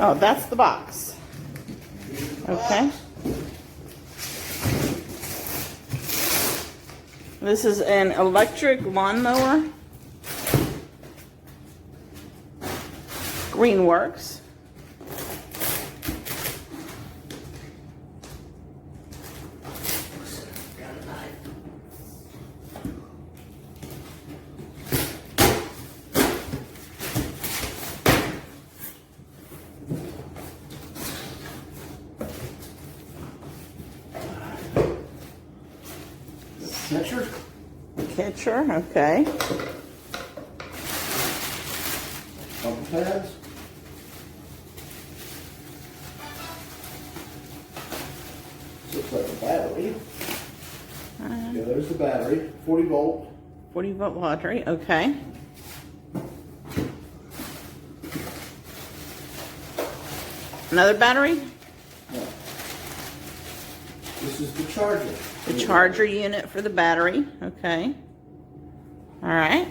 Oh, that's the box. Okay. This is an electric lawnmower. Greenworks. Catcher. Catcher, okay. Couple pads. Looks like a battery. Yeah, there's the battery. 40 volt. 40 volt battery, okay. Another battery? Yeah. This is the charger. The charger unit for the battery, okay. All right.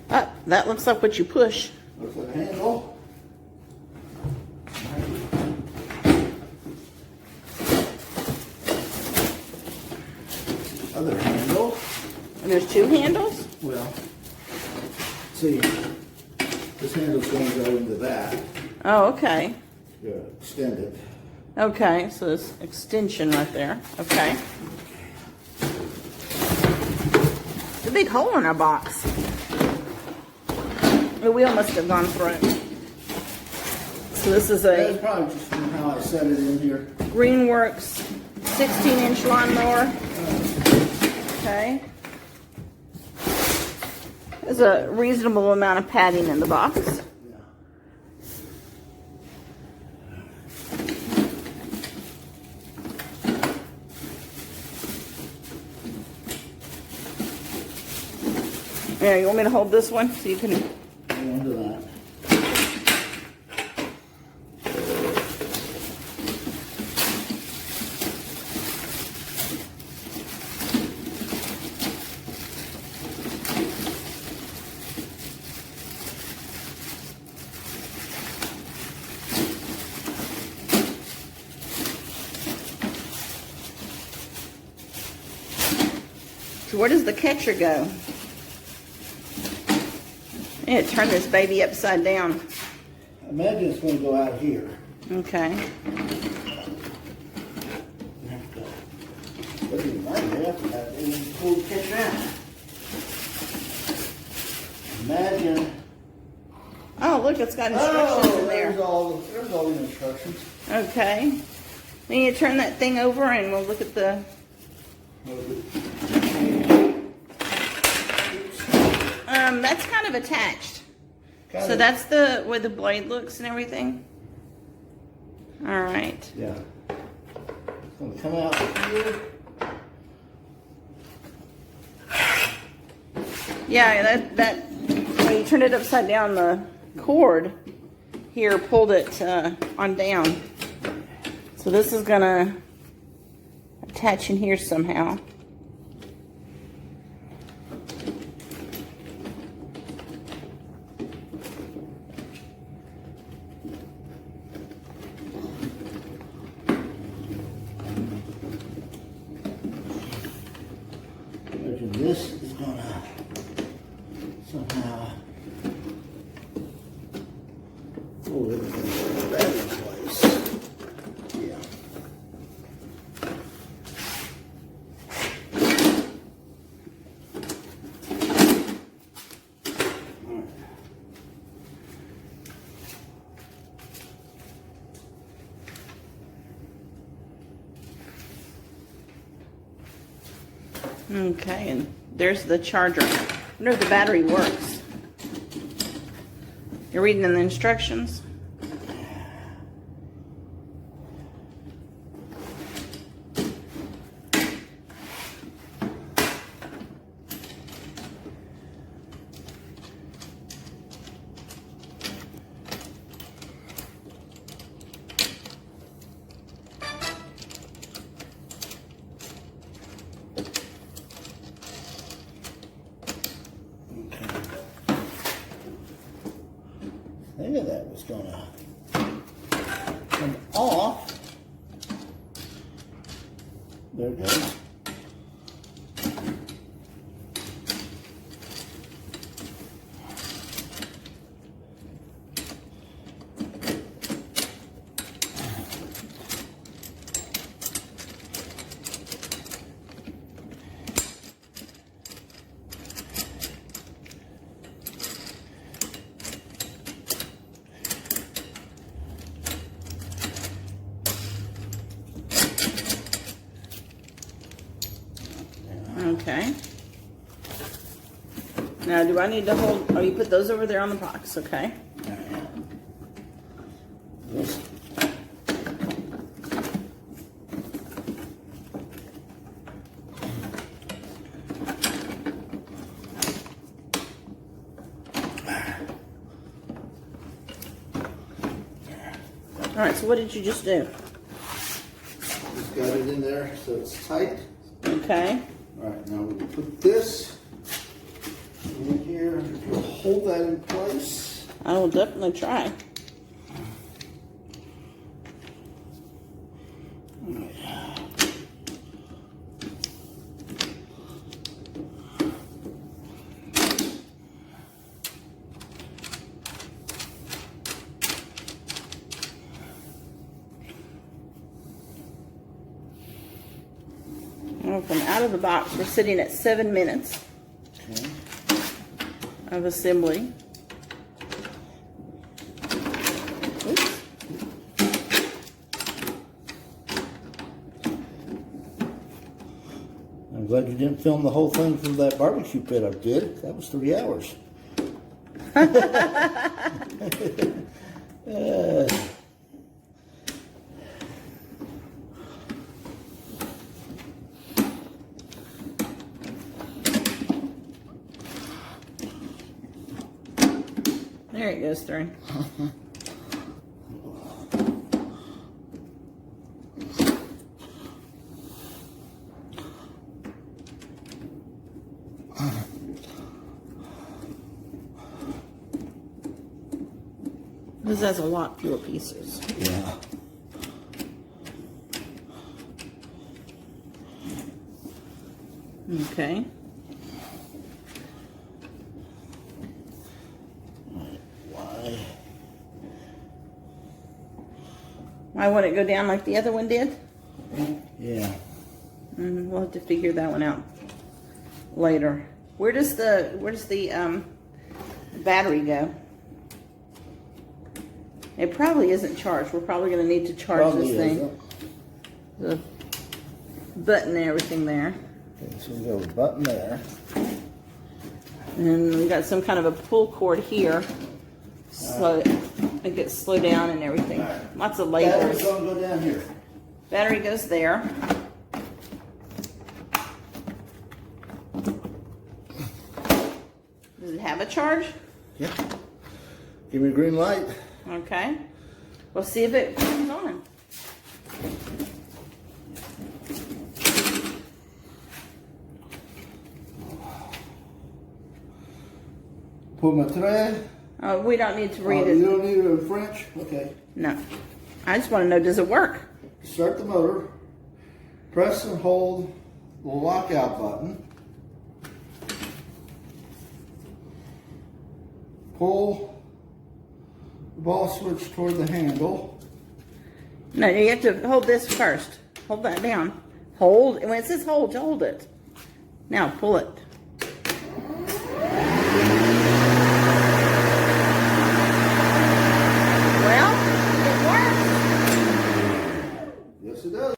Oh, that looks like what you push. Looks like a handle. Other handle. And there's two handles? Well, see, this handle's going to go into that. Oh, okay. Yeah, extend it. Okay, so this extension right there. Okay. It's a big hole in our box. The wheel must have gone through it. So this is That's a probably just from how I set it in here. Greenworks 16-inch lawnmower. Okay. There's a reasonable amount of padding in the box. Yeah. Yeah, you want me to hold this one so you can... Go into that. So where does the catcher go? Yeah, turn this baby upside down. Imagine it's going to go out here. Okay. But you might have to have it pull the catcher out. Imagine. Oh, look, it's got instructions in there. There's all the instructions. Okay. Then you turn that thing over and we'll look at the... That's kind of attached. So that's the where the blade looks and everything. All right. Yeah. It's going to come out here. Yeah, that when you turn it upside down, the cord here pulled it on down. So this is gonna attach in here somehow. Imagine this is going to somehow pull everything back in place. Yeah. All right. Okay, and there's the charger. I wonder if the battery works. You're reading in the instructions? gonna come off. There it goes. Okay. Now, do I need to hold, oh, you put those over there on the box, okay? This. All right, so what did you just do? Just got it in there so it's tight. Okay. All right, now we put this in here. We'll hold that in place. I will definitely try. Well, from out of the box, we're sitting at 7 minutes of assembly. Oops. I'm glad you didn't film the whole thing from that barbecue pit I did. That was 3 hours. There it goes through. This has a lot fewer pieces. Yeah. Okay. Why wouldn't it go down like the other one did? Yeah. We'll have to figure that one out later. Where does the battery go? It probably isn't charged. We're probably going to need to charge Probably this thing. isn't. The button and everything there. Okay, so we got a button there. And we got some kind of a pull cord here. So it gets slow down and everything. Right. Lots of Battery's labels. gonna go down here. Battery goes there. Does it have a charge? Yeah. Give me a green light. Okay. We'll see if it comes on. Put my thread. We don't need to read You it. don't need it in French? Okay. No. I just want to know, does it work? Start the motor. Press and hold the lockout button. Pull the ball switch toward the handle. No, you have to hold this first. Hold that down. Hold. When it says hold, hold it. Now pull it. Well, it works. Yes, it does.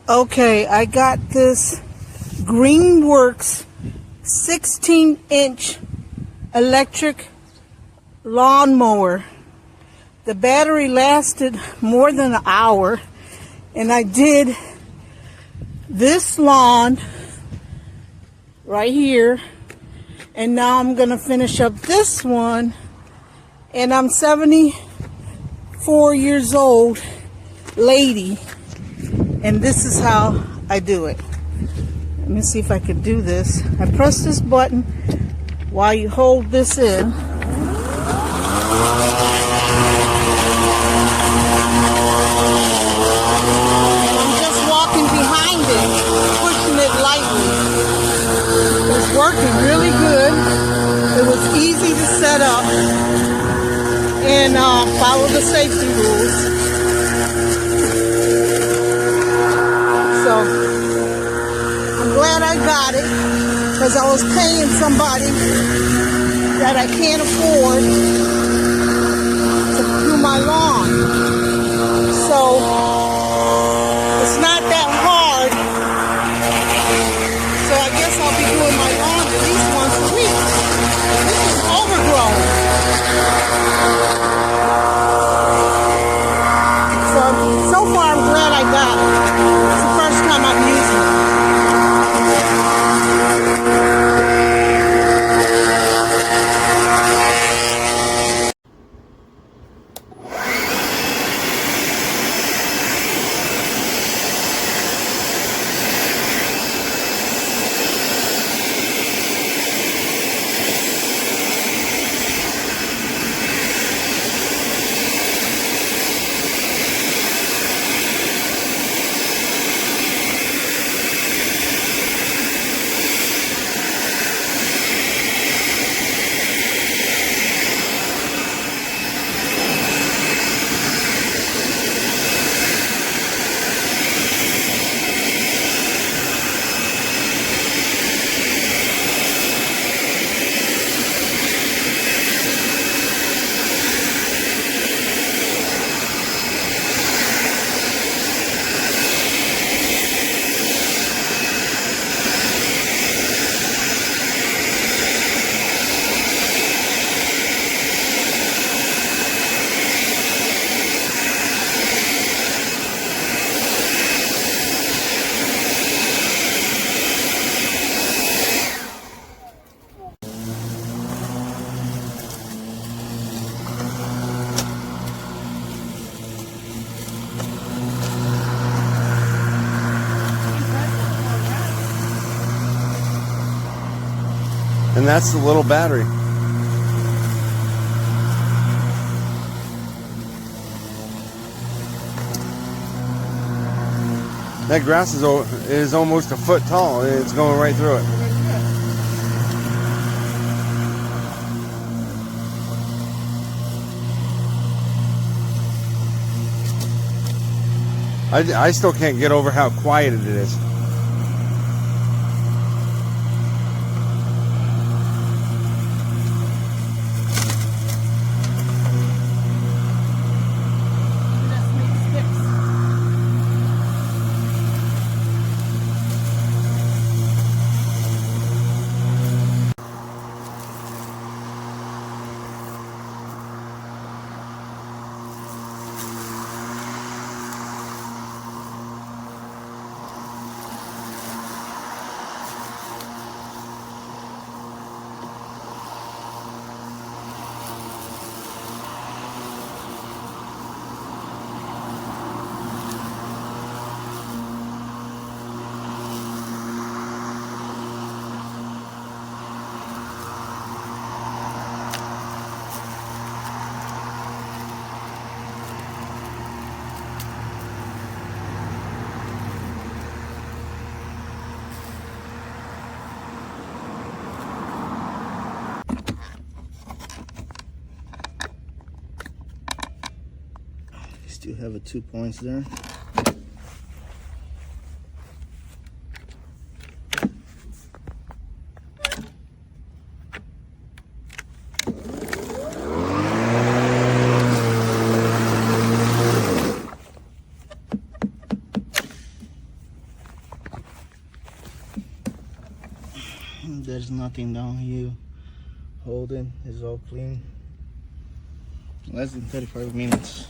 Okay, I got this Greenworks 16-inch electric lawnmower. The battery lasted more than an hour, and I did this lawn right here, and now I'm gonna finish up this one, and I'm 74 years old lady, and this is how I do it. Let me see if I can do this. I press this button while you hold this in. I'm just walking behind it, pushing it lightly. It's working really good. It was easy to set up and follow the safety rules. So I'm glad I got it, because I was paying somebody that I can't afford to do my lawn. So it's not that hard. So I guess I'll be doing my lawn at least once a week. This is overgrown. So far I'm glad I got it. It's the first time I'm using it. And that's the little battery. That grass is almost a foot tall. It's going right through it. I still can't get over how quiet it is. Do have a 2 points there. nothing down here. Holding is all clean. Less than 35 minutes.